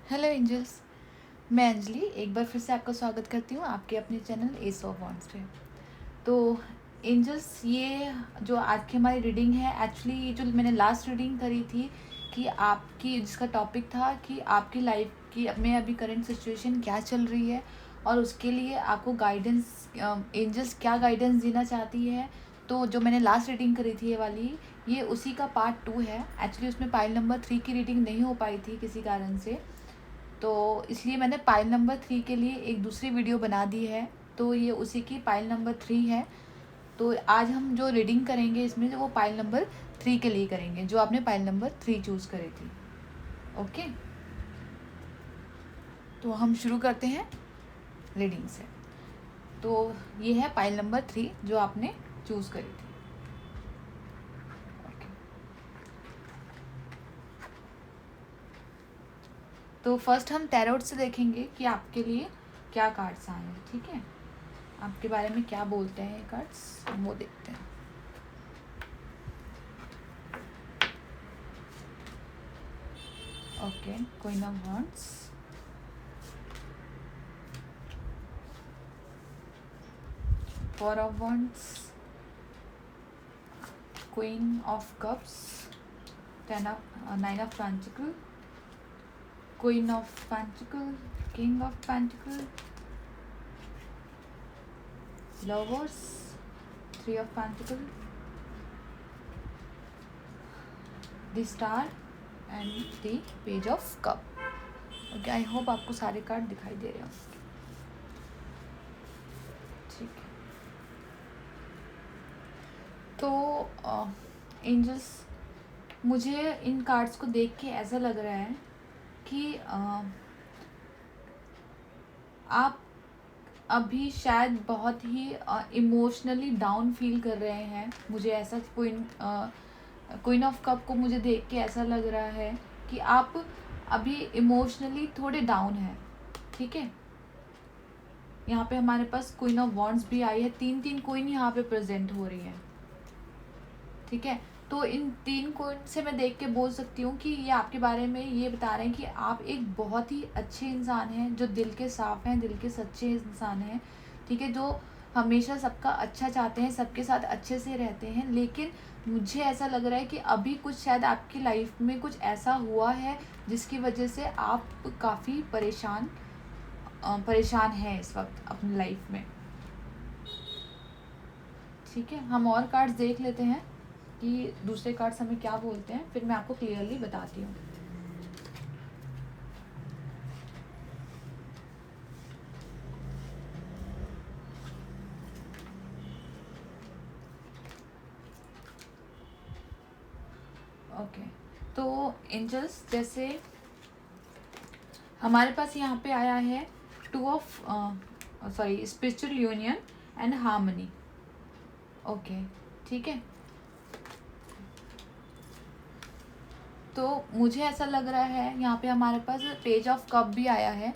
Hello angels. मैं अंजलि एक बार फिर से आपका स्वागत करती हूँ आपके अपने चैनल एस ऑफ वॉन्ड्स पे। तो एंजल्स, ये जो आज की हमारी रीडिंग है, एक्चुअली ये जो मैंने लास्ट रीडिंग करी थी कि आपकी जिसका टॉपिक था कि आपकी लाइफ की में अभी करंट सिचुएशन क्या चल रही है और उसके लिए आपको गाइडेंस, एंजल्स क्या गाइडेंस देना चाहती है। तो जो मैंने लास्ट रीडिंग करी थी ये वाली, ये उसी का पार्ट 2 है। एक्चुअली उसमें पाइल नंबर 3 की रीडिंग नहीं हो पाई थी किसी कारण से, तो इसलिए मैंने पाइल नंबर 3 के लिए एक दूसरी वीडियो बना दी है। तो ये उसी की पाइल नंबर 3 है। तो आज हम जो रीडिंग करेंगे इसमें वो पाइल नंबर 3 के लिए करेंगे, जो आपने पाइल नंबर 3 चूज़ करी थी। ओके, तो हम शुरू करते हैं रीडिंग से। तो ये है पाइल नंबर 3 जो आपने चूज़ करी थी। ओके, तो फर्स्ट हम टैरोट से देखेंगे कि आपके लिए क्या कार्ड्स आए हैं। ठीक है, आपके बारे में क्या बोलते हैं ये कार्ड्स, हम वो देखते हैं। Okay, queen of wands, four of wands, queen of cups, nine of pentacle, queen of pentacle, king of pentacle, lovers, three of pentacle, the star and the page of cup. Okay, I hope आपको सारे card दिखाई दे रहे हैं। ठीक है, तो angels, मुझे इन cards को देख के ऐसा लग रहा है कि आप अभी शायद बहुत ही इमोशनली डाउन फील कर रहे हैं। मुझे ऐसा क्वीन ऑफ कप को मुझे देख के ऐसा लग रहा है कि आप अभी इमोशनली थोड़े डाउन हैं। ठीक है, यहाँ पे हमारे पास क्वीन ऑफ वॉन्ड्स भी आई है, तीन तीन क्वीन यहाँ पे प्रेजेंट हो रही है। ठीक है, तो इन तीन क्वीन से मैं देख के बोल सकती हूँ कि ये आपके बारे में ये बता रहे हैं कि आप एक बहुत ही अच्छे इंसान हैं, जो दिल के साफ हैं, दिल के सच्चे इंसान हैं। ठीक है, जो हमेशा सबका अच्छा चाहते हैं, सबके साथ अच्छे से रहते हैं। लेकिन मुझे ऐसा लग रहा है कि अभी कुछ शायद आपकी लाइफ में कुछ ऐसा हुआ है जिसकी वजह से आप काफ़ी परेशान हैं इस वक्त अपनी लाइफ में। ठीक है, हम और कार्ड्स देख लेते हैं कि दूसरे कार्ड्स हमें क्या बोलते हैं, फिर मैं आपको क्लियरली बताती हूँ। ओके, तो एंजल्स, जैसे हमारे पास यहाँ पे आया है two of spiritual union and harmony. Okay, ठीक है, तो मुझे ऐसा लग रहा है यहाँ पे हमारे पास पेज ऑफ कप भी आया है।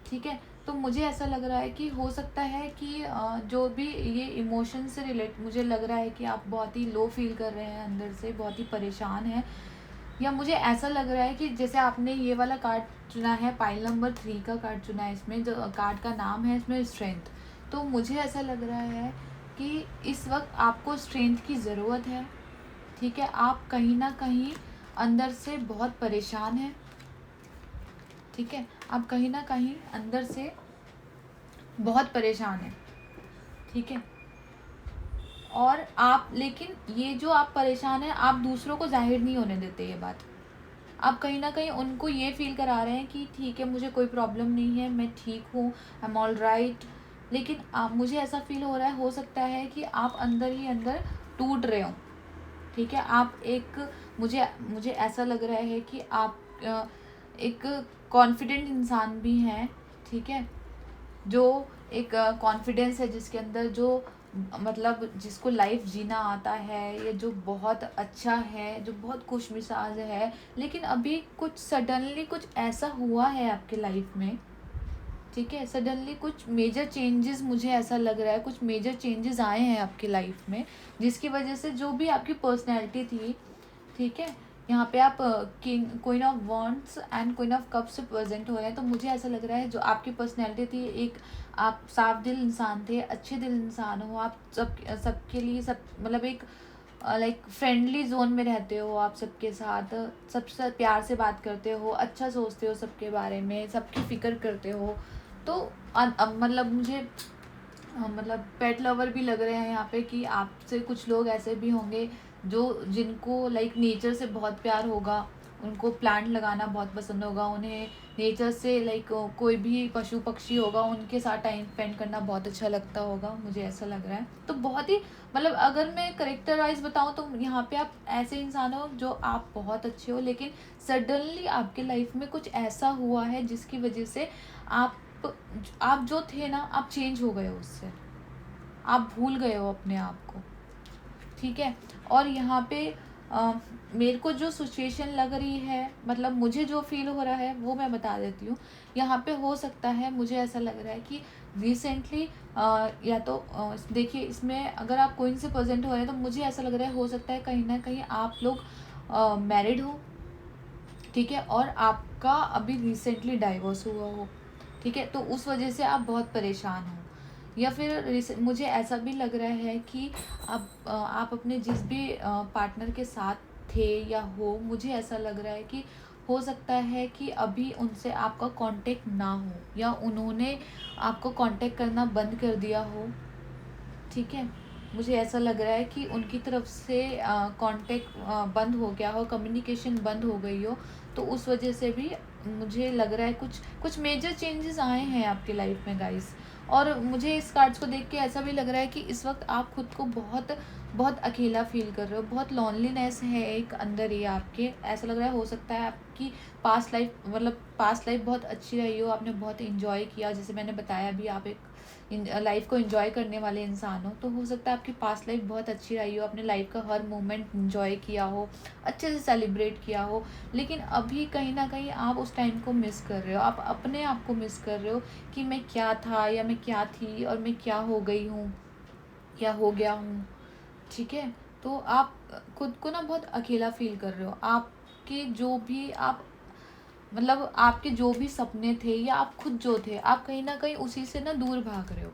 ठीक है, तो मुझे ऐसा लग रहा है कि हो सकता है कि जो भी ये इमोशन से रिलेट, मुझे लग रहा है कि आप बहुत ही लो फील कर रहे हैं, अंदर से बहुत ही परेशान हैं। या मुझे ऐसा लग रहा है कि जैसे आपने ये वाला कार्ड चुना है, पाइल नंबर 3 का कार्ड चुना है, इसमें जो कार्ड का नाम है इसमें स्ट्रेंथ। तो मुझे ऐसा लग रहा है कि इस वक्त आपको स्ट्रेंथ की ज़रूरत है। ठीक है, आप कहीं ना कहीं अंदर से बहुत परेशान हैं। ठीक है, आप कहीं ना कहीं अंदर से बहुत परेशान हैं। ठीक है, और आप, लेकिन ये जो आप परेशान हैं, आप दूसरों को जाहिर नहीं होने देते ये बात। आप कहीं ना कहीं उनको ये फील करा रहे हैं कि ठीक है, मुझे कोई प्रॉब्लम नहीं है, मैं ठीक हूँ, आई एम ऑल राइट। लेकिन मुझे ऐसा फील हो रहा है, हो सकता है कि आप अंदर ही अंदर टूट रहे हो। ठीक है, आप एक, मुझे मुझे ऐसा लग रहा है कि आप एक कॉन्फिडेंट इंसान भी हैं। ठीक है, जो एक कॉन्फिडेंस है जिसके अंदर, जो मतलब जिसको लाइफ जीना आता है, ये जो बहुत अच्छा है, जो बहुत खुश मिजाज है। लेकिन अभी कुछ सडनली कुछ ऐसा हुआ है आपके लाइफ में। ठीक है, सडनली कुछ मेजर चेंजेस, मुझे ऐसा लग रहा है कुछ मेजर चेंजेस आए हैं आपकी लाइफ में, जिसकी वजह से जो भी आपकी पर्सनैलिटी थी, ठीक है, यहाँ पे आप king queen of wands and queen of cups से प्रेजेंट हो रहे हैं। तो मुझे ऐसा लग रहा है जो आपकी पर्सनैलिटी थी, एक आप साफ दिल इंसान थे, अच्छे दिल इंसान हो आप, सबके लिए सब मतलब एक लाइक फ्रेंडली जोन में रहते हो आप, सबके साथ सबसे प्यार से बात करते हो, अच्छा सोचते हो सबके बारे में, सबकी फ़िक्र करते हो। तो मतलब मुझे मतलब पेट लवर भी लग रहे हैं यहाँ पे कि आपसे कुछ लोग ऐसे भी होंगे जो जिनको लाइक नेचर से बहुत प्यार होगा, उनको प्लांट लगाना बहुत पसंद होगा, उन्हें नेचर से लाइक कोई भी पशु पक्षी होगा उनके साथ टाइम स्पेंड करना बहुत अच्छा लगता होगा, मुझे ऐसा लग रहा है। तो बहुत ही मतलब अगर मैं करेक्टर वाइज बताऊँ तो यहाँ पे आप ऐसे इंसान हो जो आप बहुत अच्छे हो, लेकिन सडनली आपके लाइफ में कुछ ऐसा हुआ है जिसकी वजह से आप आप जो थे ना, आप चेंज हो गए हो उससे, आप भूल गए हो अपने आप को, ठीक है। और यहाँ पे मेरे को जो सिचुएशन लग रही है, मतलब मुझे जो फील हो रहा है वो मैं बता देती हूँ। यहाँ पे हो सकता है, मुझे ऐसा लग रहा है कि रिसेंटली या तो देखिए इसमें अगर आप कोई से प्रेजेंट हो रहे हैं तो मुझे ऐसा लग रहा है हो सकता है कहीं ना कहीं आप लोग मैरिड हो, ठीक है, और आपका अभी रिसेंटली डाइवोर्स हुआ हो, ठीक है, तो उस वजह से आप बहुत परेशान हो। या फिर मुझे ऐसा भी लग रहा है कि आप अपने जिस भी पार्टनर के साथ थे या हो, मुझे ऐसा लग रहा है कि हो सकता है कि अभी उनसे आपका कांटेक्ट ना हो या उन्होंने आपको कांटेक्ट करना बंद कर दिया हो, ठीक है। मुझे ऐसा लग रहा है कि उनकी तरफ से कांटेक्ट बंद हो गया हो, कम्युनिकेशन बंद हो गई हो, तो उस वजह से भी मुझे लग रहा है कुछ कुछ मेजर चेंजेस आए हैं आपकी लाइफ में गाइस। और मुझे इस कार्ड्स को देख के ऐसा भी लग रहा है कि इस वक्त आप खुद को बहुत बहुत अकेला फील कर रहे हो, बहुत लॉनलीनेस है एक अंदर ही आपके। ऐसा लग रहा है हो सकता है आपकी पास्ट लाइफ मतलब पास्ट लाइफ बहुत अच्छी रही हो, आपने बहुत इंजॉय किया, जैसे मैंने बताया भी आप एक लाइफ को एंजॉय करने वाले इंसान हो, तो हो सकता है आपकी पास्ट लाइफ बहुत अच्छी रही हो, अपने लाइफ का हर मोमेंट एंजॉय किया हो, अच्छे से सेलिब्रेट किया हो। लेकिन अभी कहीं ना कहीं आप उस टाइम को मिस कर रहे हो, आप अपने आप को मिस कर रहे हो कि मैं क्या था या मैं क्या थी और मैं क्या हो गई हूँ या हो गया हूँ, ठीक है। तो आप खुद को ना बहुत अकेला फील कर रहे हो, आपके जो भी आप मतलब आपके जो भी सपने थे या आप खुद जो थे, आप कहीं ना कहीं उसी से ना दूर भाग रहे हो,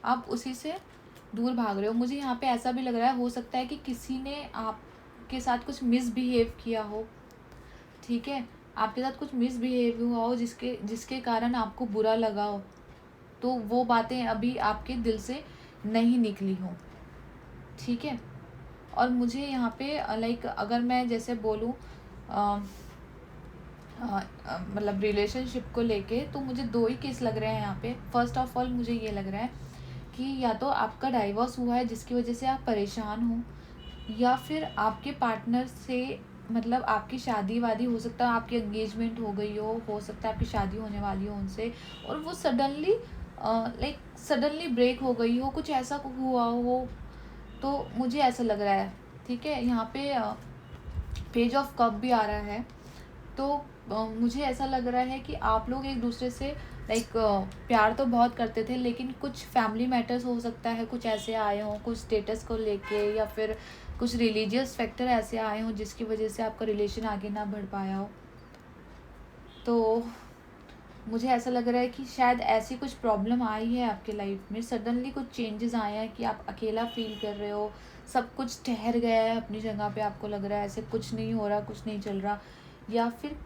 आप उसी से दूर भाग रहे हो। मुझे यहाँ पे ऐसा भी लग रहा है हो सकता है कि किसी ने आपके साथ कुछ मिसबिहेव किया हो, ठीक है, आपके साथ कुछ मिसबिहेव हुआ हो जिसके जिसके कारण आपको बुरा लगा हो, तो वो बातें अभी आपके दिल से नहीं निकली हो, ठीक है। और मुझे यहाँ पे लाइक अगर मैं जैसे बोलूँ मतलब रिलेशनशिप को लेके, तो मुझे दो ही केस लग रहे हैं यहाँ पे। फर्स्ट ऑफ ऑल मुझे ये लग रहा है कि या तो आपका डाइवोर्स हुआ है जिसकी वजह से आप परेशान हो, या फिर आपके पार्टनर से मतलब आपकी शादी वादी हो सकता है, आपकी एंगेजमेंट हो गई हो सकता है आपकी शादी होने वाली हो उनसे, और वो सडनली लाइक सडनली ब्रेक हो गई हो, कुछ ऐसा हुआ हो। तो मुझे ऐसा लग रहा है, ठीक है। यहाँ पे पेज ऑफ कप भी आ रहा है, तो मुझे ऐसा लग रहा है कि आप लोग एक दूसरे से लाइक प्यार तो बहुत करते थे, लेकिन कुछ फैमिली मैटर्स हो सकता है कुछ ऐसे आए हों, कुछ स्टेटस को लेके या फिर कुछ रिलीजियस फैक्टर ऐसे आए हों जिसकी वजह से आपका रिलेशन आगे ना बढ़ पाया हो। तो मुझे ऐसा लग रहा है कि शायद ऐसी कुछ प्रॉब्लम आई है आपके लाइफ में, सडनली कुछ चेंजेस आए हैं कि आप अकेला फील कर रहे हो, सब कुछ ठहर गया है अपनी जगह पे, आपको लग रहा है ऐसे कुछ नहीं हो रहा, कुछ नहीं चल रहा। या फिर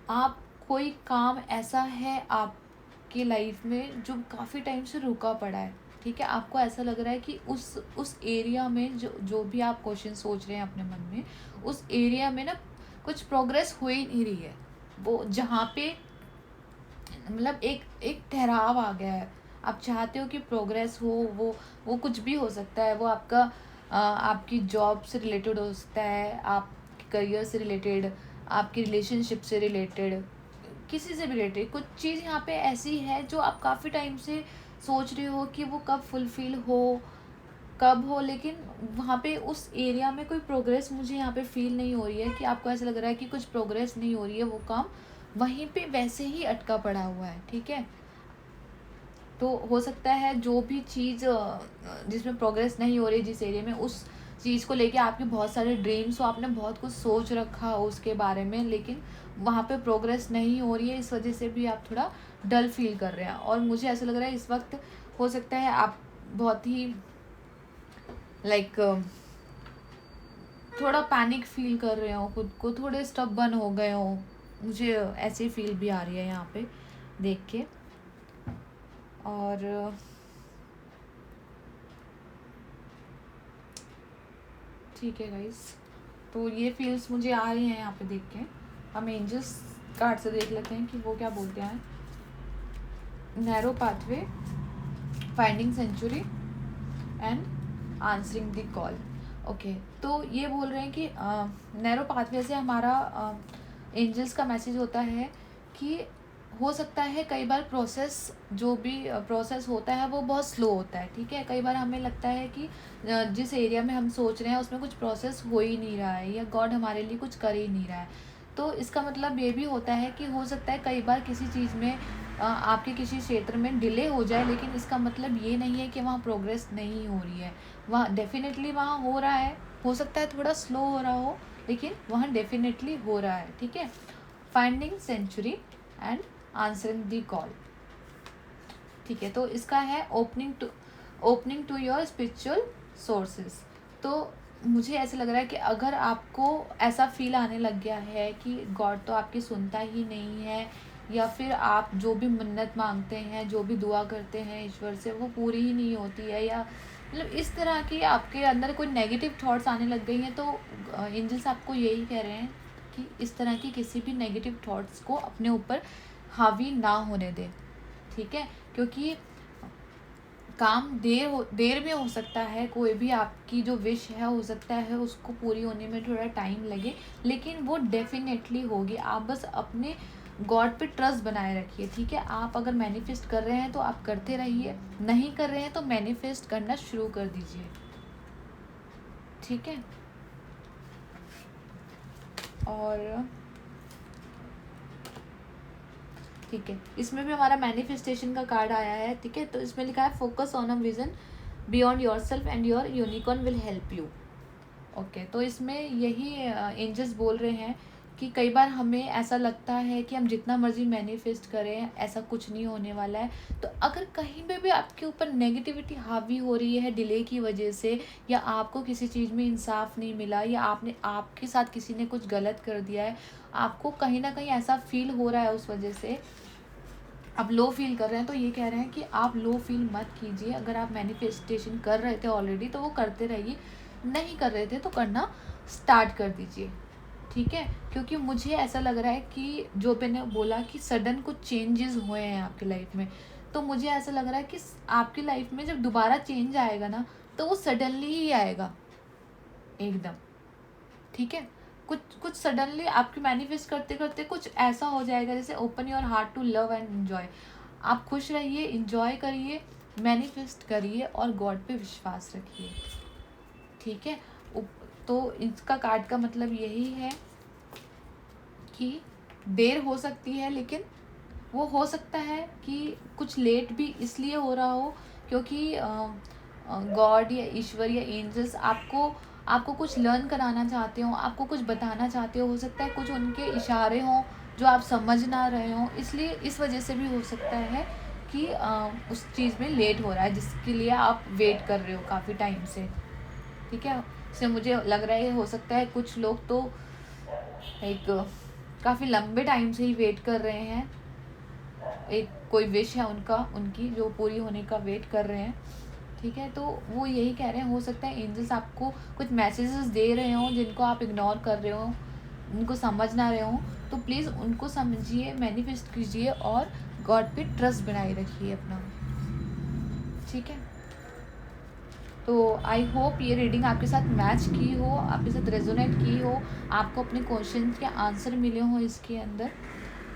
आप कोई काम ऐसा है आपकी लाइफ में जो काफ़ी टाइम से रुका पड़ा है, ठीक है, आपको ऐसा लग रहा है कि उस एरिया में जो जो भी आप क्वेश्चन सोच रहे हैं अपने मन में, उस एरिया में ना कुछ प्रोग्रेस हो ही नहीं रही है, वो जहाँ पे मतलब एक एक ठहराव आ गया है। आप चाहते हो कि प्रोग्रेस हो, वो कुछ भी हो सकता है, वो आपका आपकी जॉब से रिलेटेड हो सकता है, आपके करियर से रिलेटेड, आपकी रिलेशनशिप से रिलेटेड, किसी से भी रिलेटेड कुछ चीज़ यहाँ पे ऐसी है जो आप काफ़ी टाइम से सोच रहे हो कि वो कब फुलफ़िल हो, कब हो, लेकिन वहाँ पे उस एरिया में कोई प्रोग्रेस मुझे यहाँ पे फ़ील नहीं हो रही है कि आपको ऐसा लग रहा है कि कुछ प्रोग्रेस नहीं हो रही है, वो काम वहीं पे वैसे ही अटका पड़ा हुआ है, ठीक है। तो हो सकता है जो भी चीज़ जिसमें प्रोग्रेस नहीं हो रही जिस एरिया में, उस चीज़ को लेके आपके बहुत सारे ड्रीम्स हो, आपने बहुत कुछ सोच रखा हो उसके बारे में, लेकिन वहाँ पे प्रोग्रेस नहीं हो रही है, इस वजह से भी आप थोड़ा डल फील कर रहे हैं। और मुझे ऐसा लग रहा है इस वक्त हो सकता है आप बहुत ही लाइक थोड़ा पैनिक फील कर रहे हो, खुद को थोड़े स्टबर्न हो गए हो, मुझे ऐसी फील भी आ रही है यहाँ पे देख के। और ठीक है गाइस, तो ये फील्स मुझे आ रही हैं यहाँ पे देख के। हम एंजल्स कार्ड से देख लेते हैं कि वो क्या बोलते हैं। Narrow pathway, finding century and answering the call. Okay, तो ये बोल रहे हैं कि नैरो पाथवे से हमारा एंजल्स का मैसेज होता है कि हो सकता है कई बार प्रोसेस, जो भी प्रोसेस होता है वो बहुत स्लो होता है, ठीक है। कई बार हमें लगता है कि जिस एरिया में हम सोच रहे हैं उसमें कुछ प्रोसेस हो ही नहीं रहा है, या गॉड हमारे लिए कुछ कर ही नहीं रहा है। तो इसका मतलब ये भी होता है कि हो सकता है कई बार किसी चीज़ में आपके किसी क्षेत्र में डिले हो जाए, लेकिन इसका मतलब ये नहीं है कि वहाँ प्रोग्रेस नहीं हो रही है। वहाँ डेफिनेटली वहाँ हो रहा है, हो सकता है थोड़ा स्लो हो रहा हो, लेकिन वहाँ डेफिनेटली हो रहा है, ठीक है। Finding century and answering the call, ठीक है। तो इसका है opening to your spiritual sources. तो मुझे ऐसा लग रहा है कि अगर आपको ऐसा फील आने लग गया है कि गॉड तो आपकी सुनता ही नहीं है, या फिर आप जो भी मन्नत मांगते हैं, जो भी दुआ करते हैं ईश्वर से, वो पूरी ही नहीं होती है, या मतलब इस तरह की आपके अंदर कोई नेगेटिव थॉट्स आने लग गई हैं, तो एंजल्स आपको यही कह रहे हैं कि इस तरह की किसी भी नेगेटिव थॉट्स को अपने ऊपर हावी ना होने दें, ठीक है। क्योंकि काम देर में हो सकता है, कोई भी आपकी जो विश है हो सकता है उसको पूरी होने में थोड़ा टाइम लगे, लेकिन वो डेफिनेटली होगी। आप बस अपने गॉड पे ट्रस्ट बनाए रखिए, ठीक है। आप अगर मैनिफेस्ट कर रहे हैं तो आप करते रहिए, नहीं कर रहे हैं तो मैनिफेस्ट करना शुरू कर दीजिए, ठीक है। और ठीक है, इसमें भी हमारा मैनिफेस्टेशन का कार्ड आया है, ठीक है। तो इसमें लिखा है focus on a vision beyond your self and your unicorn will help you. Okay, तो इसमें यही एंजल्स बोल रहे हैं कि कई बार हमें ऐसा लगता है कि हम जितना मर्जी मैनिफेस्ट करें ऐसा कुछ नहीं होने वाला है। तो अगर कहीं पे भी आपके ऊपर नेगेटिविटी हावी हो रही है डिले की वजह से, या आपको किसी चीज़ में इंसाफ नहीं मिला, या आपके साथ किसी ने कुछ गलत कर दिया है, आपको कहीं ना कहीं ऐसा फील हो रहा है, उस वजह से आप लो फील कर रहे हैं, तो ये कह रहे हैं कि आप लो फील मत कीजिए। अगर आप मैनिफेस्टेशन कर रहे थे ऑलरेडी तो वो करते रहिए, नहीं कर रहे थे तो करना स्टार्ट कर दीजिए, ठीक है। क्योंकि मुझे ऐसा लग रहा है कि जो मैंने बोला कि सडन कुछ चेंजेस हुए हैं आपकी लाइफ में, तो मुझे ऐसा लग रहा है कि आपकी लाइफ में जब दोबारा चेंज आएगा ना, तो वो सडनली ही आएगा एकदम, ठीक है। कुछ सडनली आपकी मैनिफेस्ट करते करते कुछ ऐसा हो जाएगा, जैसे open your heart to love and enjoy. आप खुश रहिए, इंजॉय करिए, मैनिफेस्ट करिए और गॉड पे विश्वास रखिए, ठीक है। तो इसका कार्ड का मतलब यही है कि देर हो सकती है, लेकिन वो हो सकता है कि कुछ लेट भी इसलिए हो रहा हो क्योंकि गॉड या ईश्वर या एंजल्स आपको कुछ लर्न कराना चाहते हो, आपको कुछ बताना चाहते हो सकता है कुछ उनके इशारे हों जो आप समझ ना रहे हो, इसलिए इस वजह से भी हो सकता है कि उस चीज़ में लेट हो रहा है जिसके लिए आप वेट कर रहे हो काफ़ी टाइम से, ठीक है। इससे मुझे लग रहा है हो सकता है कुछ लोग तो एक काफ़ी लंबे टाइम से ही वेट कर रहे हैं, एक कोई विश है उनकी जो पूरी होने का वेट कर रहे हैं, ठीक है। तो वो यही कह रहे हैं, हो सकता है एंजल्स आपको कुछ मैसेजेस दे रहे हो जिनको आप इग्नोर कर रहे हो, उनको समझ ना रहे हो, तो प्लीज़ उनको समझिए, मैनिफेस्ट कीजिए और गॉड पे ट्रस्ट बनाए रखिए अपना, ठीक है। तो आई होप ये रीडिंग आपके साथ मैच की हो, आपके साथ रेजोनेट की हो, आपको अपने क्वेश्चन के आंसर मिले हो इसके अंदर,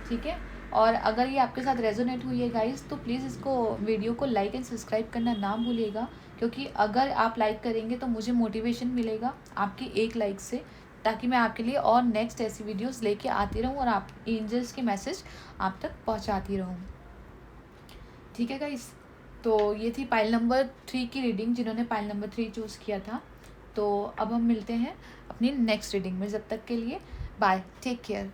ठीक है। और अगर ये आपके साथ रेजोनेट हुई है गाइस, तो प्लीज़ इसको वीडियो को लाइक एंड सब्सक्राइब करना ना भूलिएगा, क्योंकि अगर आप लाइक करेंगे तो मुझे मोटिवेशन मिलेगा आपकी एक लाइक से, ताकि मैं आपके लिए और नेक्स्ट ऐसी वीडियोस लेके आती रहूँ और आप एंजल्स के मैसेज आप तक पहुँचाती रहूँ, ठीक है गाइस। तो ये थी पाइल नंबर 3 की रीडिंग, जिन्होंने पाइल नंबर 3 चूज़ किया था। तो अब हम मिलते हैं अपनी नेक्स्ट रीडिंग में, जब तक के लिए बाय, टेक केयर।